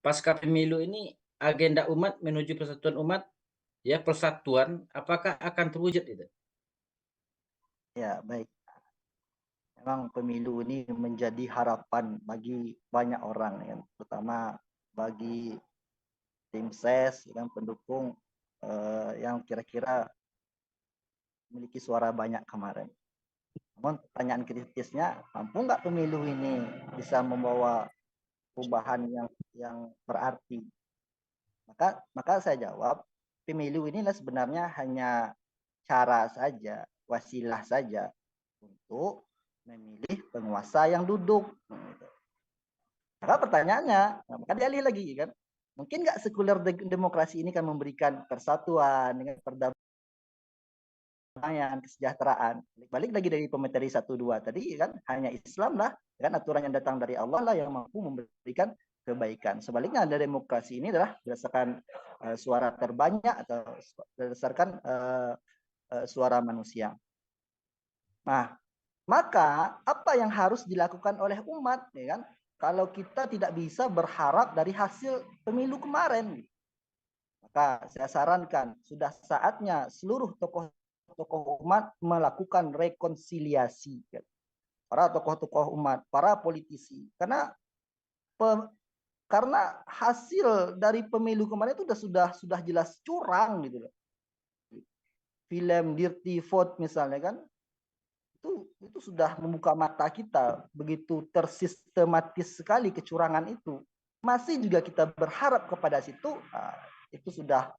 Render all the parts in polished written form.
pasca pemilu ini agenda umat menuju persatuan umat, ya persatuan, apakah akan terwujud itu? Ya, baik. Memang pemilu ini menjadi harapan bagi banyak orang, ya, terutama bagi tim ses dan pendukung yang kira-kira memiliki suara banyak kemarin. Namun pertanyaan kritisnya, mampu nggak pemilu ini bisa membawa perubahan yang berarti? Maka saya jawab, pemilu inilah sebenarnya hanya cara saja, wasilah saja untuk memilih penguasa yang duduk. Maka pertanyaannya, maka dialih lagi kan, mungkin nggak sekuler demokrasi ini kan memberikan persatuan dengan perdamaian, kesejahteraan. Balik lagi dari pemateri 1-2 tadi kan, hanya Islam lah, kan aturan yang datang dari Allah lah yang mampu memberikan kebaikan. Sebaliknya ada demokrasi ini adalah berdasarkan suara terbanyak atau berdasarkan suara manusia. Nah, maka apa yang harus dilakukan oleh umat, ya kan? Kalau kita tidak bisa berharap dari hasil pemilu kemarin, maka saya sarankan sudah saatnya seluruh tokoh-tokoh umat melakukan rekonsiliasi. Para tokoh-tokoh umat, para politisi, karena hasil dari pemilu kemarin itu sudah jelas curang gitu loh. Film Dirty Vote misalnya kan, itu sudah membuka mata kita, begitu tersistematis sekali kecurangan itu. Masih juga kita berharap kepada situ, itu sudah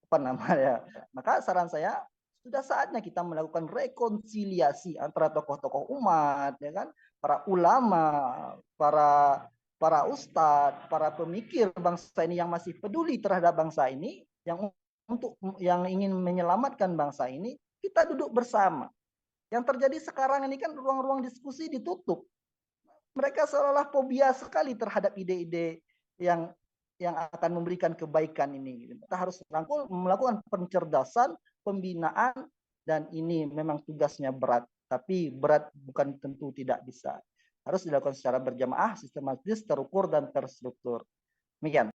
apa namanya. Maka saran saya, sudah saatnya kita melakukan rekonsiliasi antara tokoh-tokoh umat, ya kan, para ulama, para ustadz, para pemikir bangsa ini yang masih peduli terhadap bangsa ini, yang ingin menyelamatkan bangsa ini, kita duduk bersama. Yang terjadi sekarang ini kan ruang-ruang diskusi ditutup. Mereka seolah-olah fobia sekali terhadap ide-ide yang akan memberikan kebaikan ini. Kita harus rangkul, melakukan pencerdasan, pembinaan, dan ini memang tugasnya berat. Tapi berat bukan tentu tidak bisa. Harus dilakukan secara berjamaah, sistematis, terukur, dan terstruktur. Demikian.